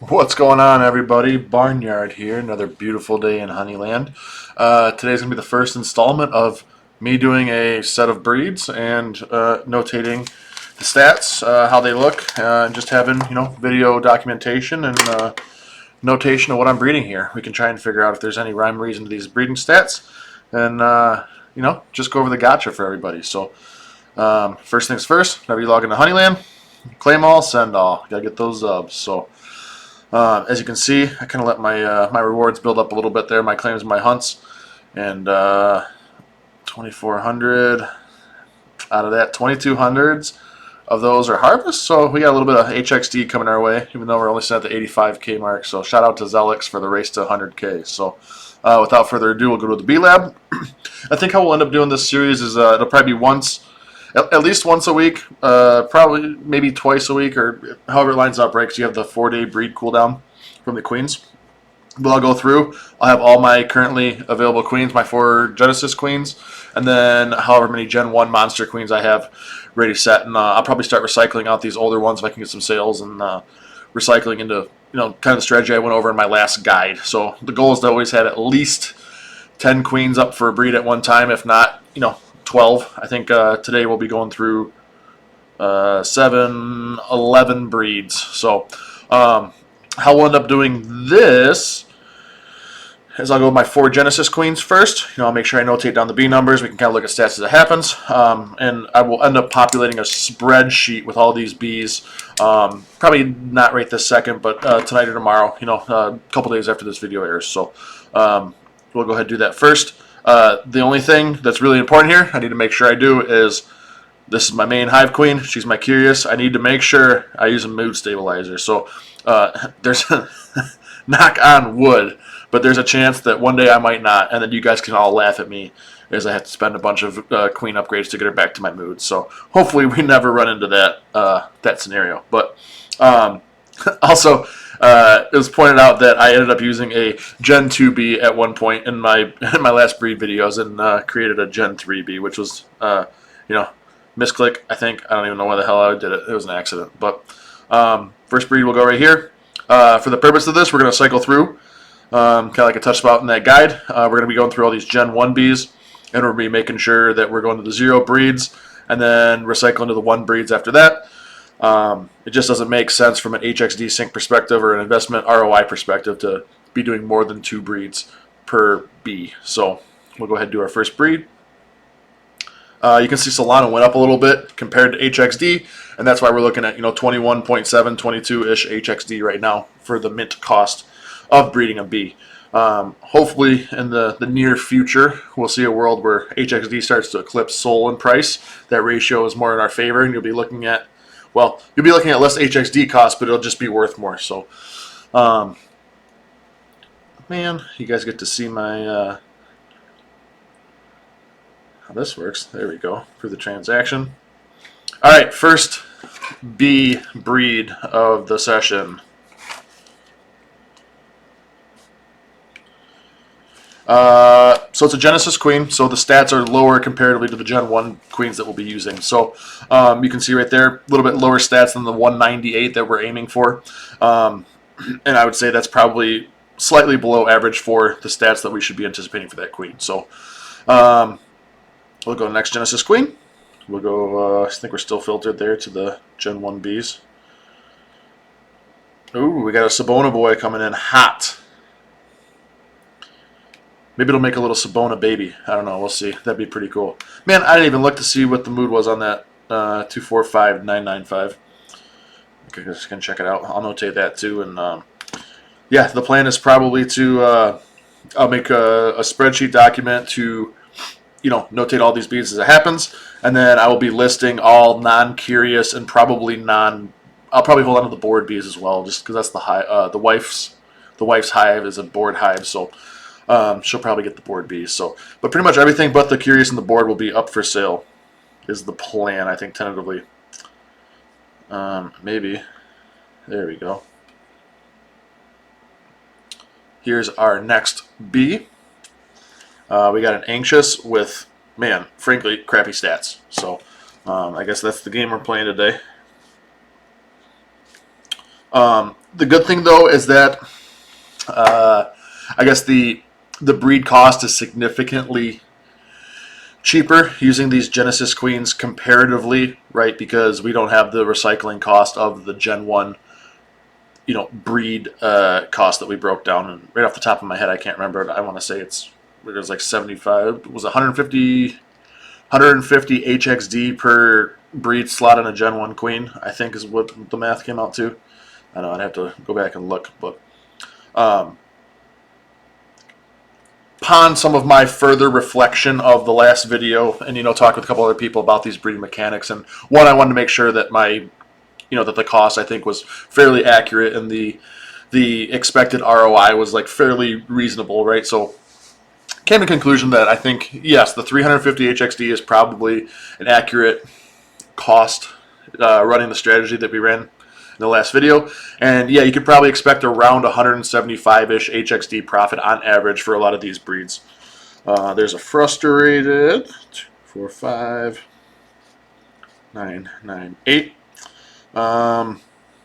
What's going on, everybody? Barnyard here. Another beautiful day in Honeyland. Today's going to be the first installment of me doing a set of breeds and notating the stats, how they look, and just having video documentation and notation of what I'm breeding here. We can try and figure out if there's any rhyme or reason to these breeding stats, and just go over the gotcha for everybody. So first things first, whenever you log into Honeyland, claim all, send all. Gotta get those zubs. So. As you can see, I kind of let my rewards build up a little bit there, my claims and my hunts, and 2,400 out of that, 2,200s of those are harvest. So we got a little bit of HXD coming our way, even though we're only set at the 85K mark. So shout out to Zelix for the race to 100K. So without further ado, we'll go to the B Lab. I think how we'll end up doing this series is it'll probably be at least once a week, probably maybe twice a week, or however it lines up, right? Because you have the 4-day breed cooldown from the queens. But I'll go through. I'll have all my currently available queens, my 4 Genesis queens, and then however many Gen 1 monster queens I have ready set. And I'll probably start recycling out these older ones if I can get some sales, and recycling into kind of the strategy I went over in my last guide. So the goal is to always have at least 10 queens up for a breed at one time, if not 12. I think today we'll be going through 11 breeds. So how we'll end up doing this is I'll go with my 4 Genesis queens first. I'll make sure I notate down the B numbers. We can kind of look at stats as it happens. And I will end up populating a spreadsheet with all these Bs. Probably not right this second, but tonight or tomorrow, a couple days after this video airs. So we'll go ahead and do that first. The only thing that's really important here, I need to make sure I do, is this is my main hive queen. She's my curious. I need to make sure I use a mood stabilizer. So there's knock on wood, but there's a chance that one day I might not, and then you guys can all laugh at me as I have to spend a bunch of queen upgrades to get her back to my mood. So hopefully we never run into that scenario. But also, it was pointed out that I ended up using a Gen 2B at one point in my last breed videos, and created a Gen 3B, which was misclick. I think I don't even know why the hell I did it. It was an accident. But first breed will go right here. For the purpose of this, we're going to cycle through, kind of like I touched about in that guide. We're going to be going through all these Gen 1Bs, and we'll be making sure that we're going to the 0 breeds, and then recycling to the 1 breeds after that. It just doesn't make sense from an HXD sync perspective or an investment ROI perspective to be doing more than 2 breeds per B. So we'll go ahead and do our first breed. You can see Solana went up a little bit compared to HXD, and that's why we're looking at 21.7, 22-ish HXD right now for the mint cost of breeding a B. Hopefully in the near future, we'll see a world where HXD starts to eclipse Sol in price. That ratio is more in our favor, and you'll be looking at less HXD costs, but it'll just be worth more. So, man, you guys get to see my how this works. There we go, for the transaction. All right, first B breed of the session. So it's a Genesis queen, so the stats are lower comparatively to the Gen 1 queens that we'll be using. So you can see right there, a little bit lower stats than the 198 that we're aiming for. And I would say that's probably slightly below average for the stats that we should be anticipating for that queen. So we'll go next Genesis queen. We'll go, I think we're still filtered there to the Gen 1Bs. Ooh, we got a Sabona boy coming in hot. Maybe it'll make a little Sabona baby. I don't know. We'll see. That'd be pretty cool. Man, I didn't even look to see what the mood was on that 245995. Okay, just gonna check it out. I'll notate that too. And yeah, the plan is probably to I'll make a spreadsheet document to notate all these beads as it happens, and then I will be listing all non-curious and probably I'll probably hold on to the board bees as well, just because that's the wife's hive is a board hive, so. She'll probably get the board bees. So, but pretty much everything but the curious and the board will be up for sale, is the plan, I think, tentatively. Maybe. There we go. Here's our next bee. We got an anxious with, man, frankly, crappy stats. So I guess that's the game we're playing today. The good thing though is that I guess the breed cost is significantly cheaper using these Genesis Queens comparatively, right? Because we don't have the recycling cost of the Gen 1, breed cost that we broke down. And right off the top of my head, I can't remember it. I want to say it was like 75, was 150 HXD per breed slot in a Gen 1 queen, I think is what the math came out to. I know I'd have to go back and look, but upon some of my further reflection of the last video, and talk with a couple other people about these breeding mechanics, and one, I wanted to make sure that that the cost, I think, was fairly accurate, and the expected ROI was like fairly reasonable, right? So came to the conclusion that I think, yes, the 350 HXD is probably an accurate cost running the strategy that we ran in the last video. And yeah, you could probably expect around 175-ish HXD profit on average for a lot of these breeds. There's a frustrated 4, 5, 9, 9, 8.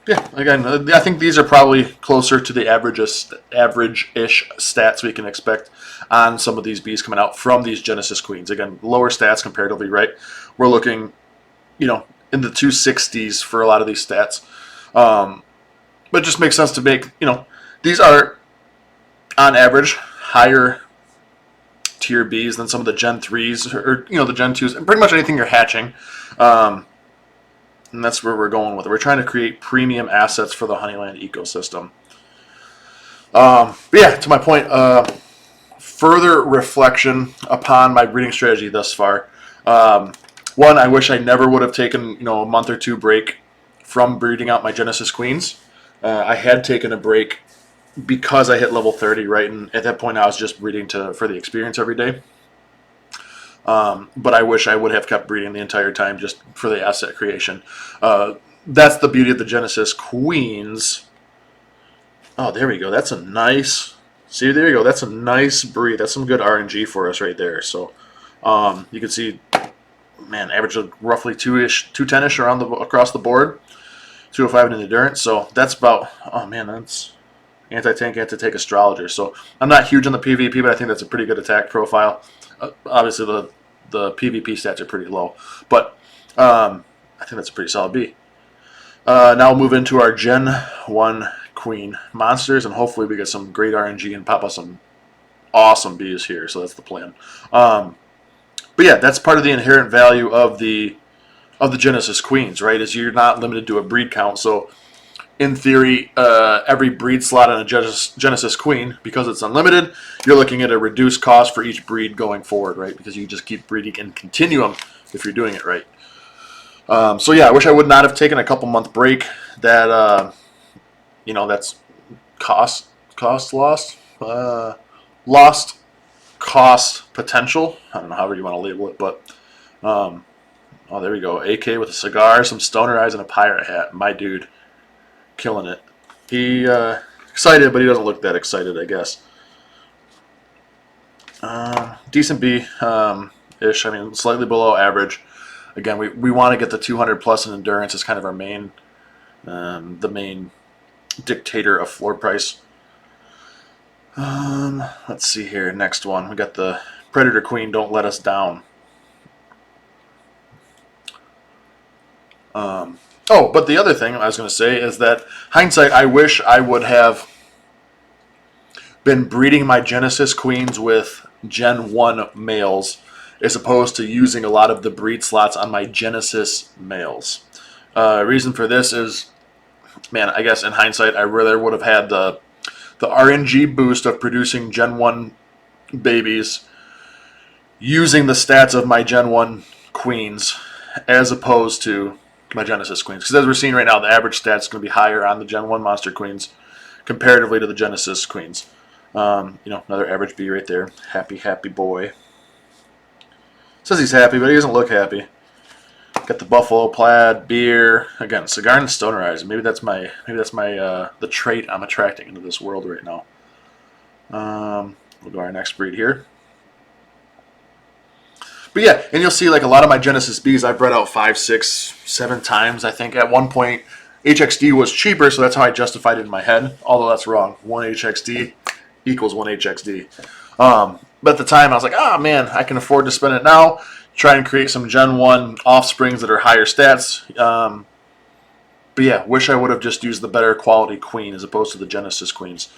Yeah, again, I think these are probably closer to the average-ish stats we can expect on some of these bees coming out from these Genesis Queens. Again, lower stats comparatively, right? We're looking, in the 260s for a lot of these stats. But it just makes sense to make, these are, on average, higher tier bees than some of the Gen 3s or the Gen 2s, and pretty much anything you're hatching. And that's where we're going with it. We're trying to create premium assets for the HoneyLand ecosystem. But yeah, to my point, further reflection upon my breeding strategy thus far. One, I wish I never would have taken a month or two break from breeding out my Genesis Queens. I had taken a break because I hit level 30, right? And at that point, I was just breeding for the experience every day. But I wish I would have kept breeding the entire time just for the asset creation. That's the beauty of the Genesis Queens. Oh, there we go. That's a nice... See, there you go. That's a nice breed. That's some good RNG for us right there. So you can see, man, average of roughly 210-ish across the board. 205 in endurance. So that's about... Oh, man, that's... Anti-tank, anti-tank astrologer. So I'm not huge on the PvP, but I think that's a pretty good attack profile. Obviously, the PvP stats are pretty low, but I think that's a pretty solid B. Now we'll move into our Gen 1 Queen monsters, and hopefully we get some great RNG and pop up some awesome bees here. So that's the plan. But yeah, that's part of the inherent value of the Genesis Queens, right? Is you're not limited to a breed count. So in theory, every breed slot on a Genesis Queen, because it's unlimited, you're looking at a reduced cost for each breed going forward, right? Because you just keep breeding in continuum if you're doing it right. So yeah, I wish I would not have taken a couple-month break. That that's cost lost, lost cost potential. I don't know however you want to label it, but oh, there we go. AK with a cigar, some stoner eyes, and a pirate hat. My dude. Killing it. He excited, but he doesn't look that excited, I guess. Decent B ish. I mean, slightly below average. Again, we want to get the 200 plus in endurance as kind of our main, the main dictator of floor price. Let's see here. Next one, we got the Predator Queen. Don't let us down. Oh, but the other thing I was going to say is that, hindsight, I wish I would have been breeding my Genesis Queens with Gen 1 males as opposed to using a lot of the breed slots on my Genesis males. Reason for this is, man, I guess in hindsight, I rather would have had the RNG boost of producing Gen 1 babies using the stats of my Gen 1 Queens as opposed to my Genesis Queens. Because as we're seeing right now, the average stats is going to be higher on the Gen 1 Monster Queens comparatively to the Genesis Queens. Another average B right there. Happy, happy boy. Says he's happy, but he doesn't look happy. Got the buffalo plaid, beer. Again, cigar and stoner eyes. Maybe that's my the trait I'm attracting into this world right now. We'll go our next breed here. But yeah, and you'll see like a lot of my Genesis bees I bred out 5, 6, 7 times. I think at one point HXD was cheaper, so that's how I justified it in my head. Although that's wrong. 1 HXD equals 1 HXD. But at the time, I was like, oh man, I can afford to spend it now. Try and create some Gen 1 offsprings that are higher stats. But yeah, wish I would have just used the better quality queen as opposed to the Genesis queens.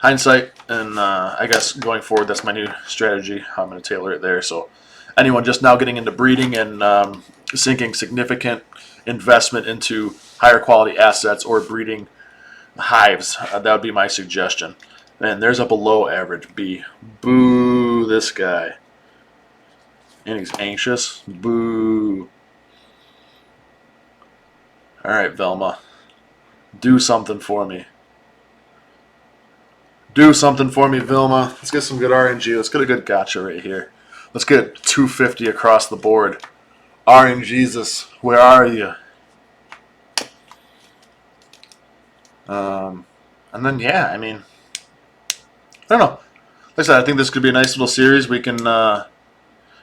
Hindsight, and I guess going forward, that's my new strategy. How I'm going to tailor it there. So anyone just now getting into breeding and sinking significant investment into higher quality assets or breeding hives, that would be my suggestion. And there's a below average bee. Boo, this guy. And he's anxious. Boo. Alright, Velma. Do something for me. Do something for me, Vilma. Let's get some good RNG. Let's get a good gotcha right here. Let's get 250 across the board. RNGesus, where are you? And then, yeah, I mean, I don't know. Like I said, I think this could be a nice little series. We can,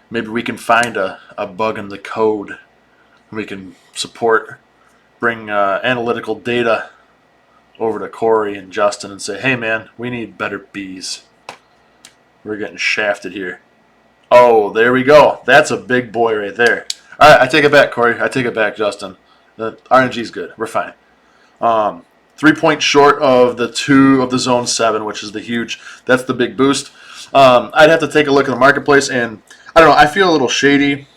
maybe we can find a bug in the code. We can bring analytical data over to Corey and Justin and say, hey man, we need better bees. We're getting shafted here. Oh, there we go. That's a big boy right there. All right, I take it back, Corey. I take it back, Justin. The RNG's good. We're fine. 3 points short of the 2 of the Zone 7, which is the huge. That's the big boost. I'd have to take a look at the marketplace, and I don't know. I feel a little shady.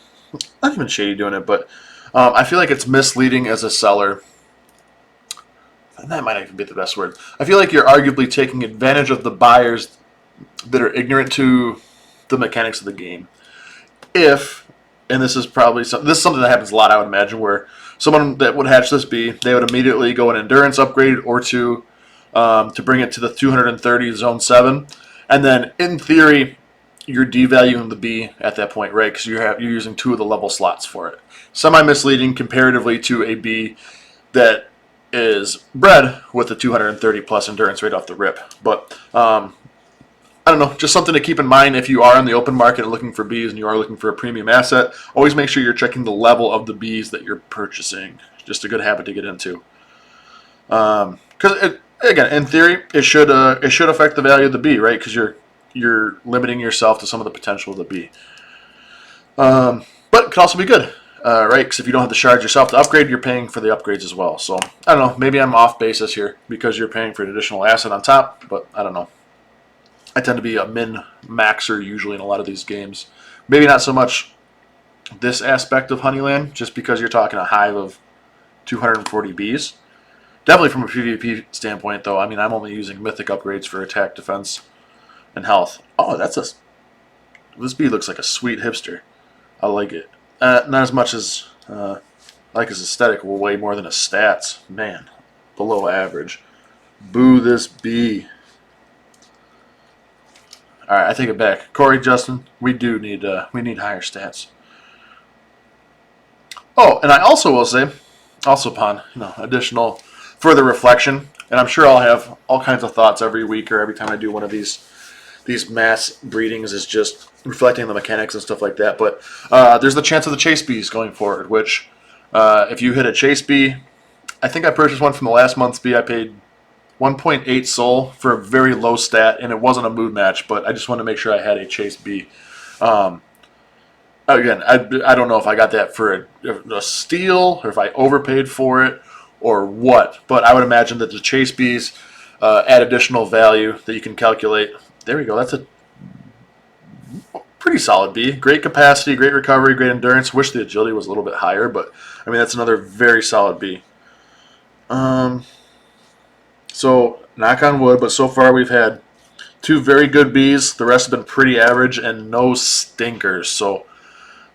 Not even shady doing it, but I feel like it's misleading as a seller. That might even be the best word. I feel like you're arguably taking advantage of the buyers that are ignorant to the mechanics of the game. And this is probably something that happens a lot, I would imagine, where someone that would hatch this bee, they would immediately go an endurance upgrade or two to bring it to the 230 Zone 7. And then, in theory, you're devaluing the bee at that point, right? Because you're using 2 of the level slots for it. Semi-misleading comparatively to a bee that is bred with a 230 plus endurance right off the rip. But I don't know, just something to keep in mind if you are in the open market looking for bees and you are looking for a premium asset. Always make sure you're checking the level of the bees that you're purchasing. Just a good habit to get into. Because again, in theory, it should affect the value of the bee, right? Because you're limiting yourself to some of the potential of the bee. But it could also be good. Right, because if you don't have the shards yourself to upgrade, you're paying for the upgrades as well. So, I don't know, maybe I'm off basis here because you're paying for an additional asset on top, but I don't know. I tend to be a min-maxer usually in a lot of these games. Maybe not so much this aspect of HoneyLand, just because you're talking a hive of 240 bees. Definitely from a PvP standpoint, though. I mean, I'm only using mythic upgrades for attack, defense, and health. Oh, this bee looks like a sweet hipster. I like it. Not as much as I like his aesthetic, way more than his stats. Man, below average. Boo this bee. All right, I take it back. Corey, Justin, we need higher stats. Oh, and I also will say, also upon additional further reflection, and I'm sure I'll have all kinds of thoughts every week or every time I do one of these mass breedings, is just reflecting the mechanics and stuff like that. But there's the chance of the chase bees going forward, which if you hit a chase bee, I think I purchased one from the last month's bee. I paid 1.8 soul for a very low stat, and it wasn't a mood match, but I just wanted to make sure I had a chase bee. Again, I don't know if I got that for a steal or if I overpaid for it or what, but I would imagine that the chase bees add additional value that you can calculate. There we go. That's a pretty solid bee. Great capacity, great recovery, great endurance. Wish the agility was a little bit higher, but I mean that's another very solid bee. So knock on wood, but so far we've had 2 very good bees. The rest have been pretty average and no stinkers. So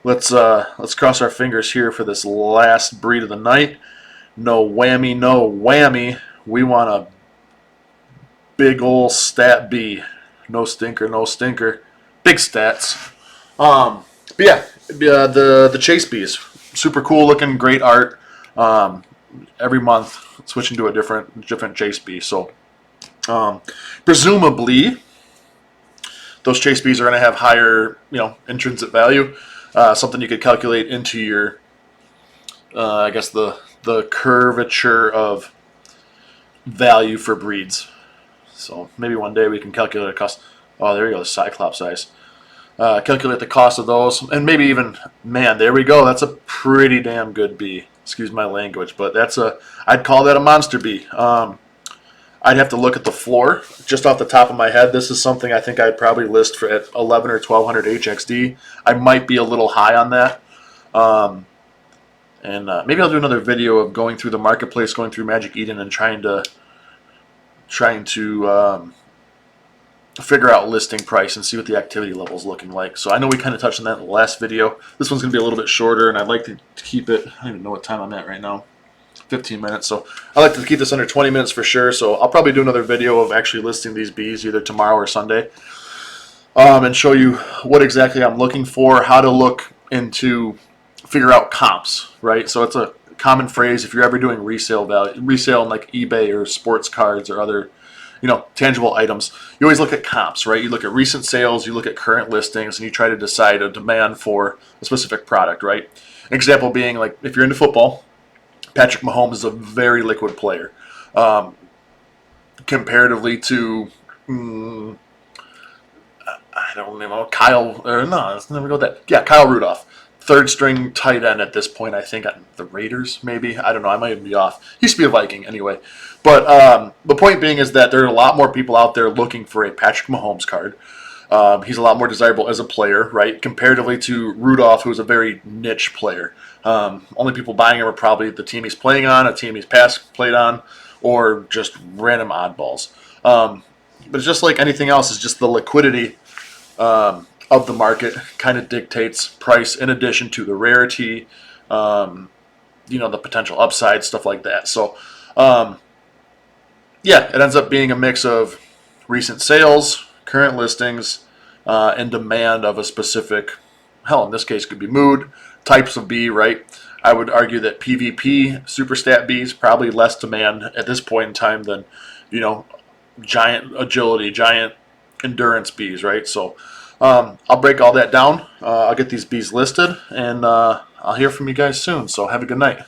let's cross our fingers here for this last breed of the night. No whammy, no whammy. We want a big ol' stat bee. No stinker, no stinker. Big stats. But yeah, the chase bees, super cool looking, great art. Every month switching to a different chase bee. So presumably those chase bees are going to have higher intrinsic value. Something you could calculate into your I guess the the curvature of value for breeds. So maybe one day we can calculate a cost. Oh, there you go, the Cyclops eyes. Calculate the cost of those, and maybe even, man, there we go. That's a pretty damn good bee. Excuse my language, but I'd call that a monster bee. I'd have to look at the floor. Just off the top of my head, this is something I think I'd probably list for at 11 or 1200 HXD. I might be a little high on that. Maybe I'll do another video of going through the marketplace, going through Magic Eden, and trying to figure out listing price and see what the activity level is looking like. So I know we kind of touched on that in the last video. This one's going to be a little bit shorter, and I'd like to keep it, I don't even know what time I'm at right now, 15 minutes. So I like to keep this under 20 minutes for sure. So I'll probably do another video of actually listing these bees either tomorrow or Sunday, and show you what exactly I'm looking for, how to look into, figure out comps, right? So it's a common phrase if you're ever doing resale on like eBay or sports cards or other, tangible items. You always look at comps, right? You look at recent sales, you look at current listings, and you try to decide a demand for a specific product, right? An example being, like, if you're into football, Patrick Mahomes is a very liquid player, comparatively to, I don't know, Kyle Rudolph. Third string tight end at this point, I think, on the Raiders, maybe. I don't know. I might even be off. He used to be a Viking anyway. But the point being is that there are a lot more people out there looking for a Patrick Mahomes card. He's a lot more desirable as a player, right? Comparatively to Rudolph, who's a very niche player. Only people buying him are probably the team he's playing on, a team he's played on, or just random oddballs. But it's just like anything else. It's just the liquidity of the market kind of dictates price, in addition to the rarity, the potential upside, stuff like that. So, it ends up being a mix of recent sales, current listings, and demand of a specific, in this case could be mood, types of bee, right? I would argue that PvP super stat bees probably less demand at this point in time than, giant agility, giant endurance bees, right? So I'll break all that down. I'll get these bees listed, and I'll hear from you guys soon. So have a good night.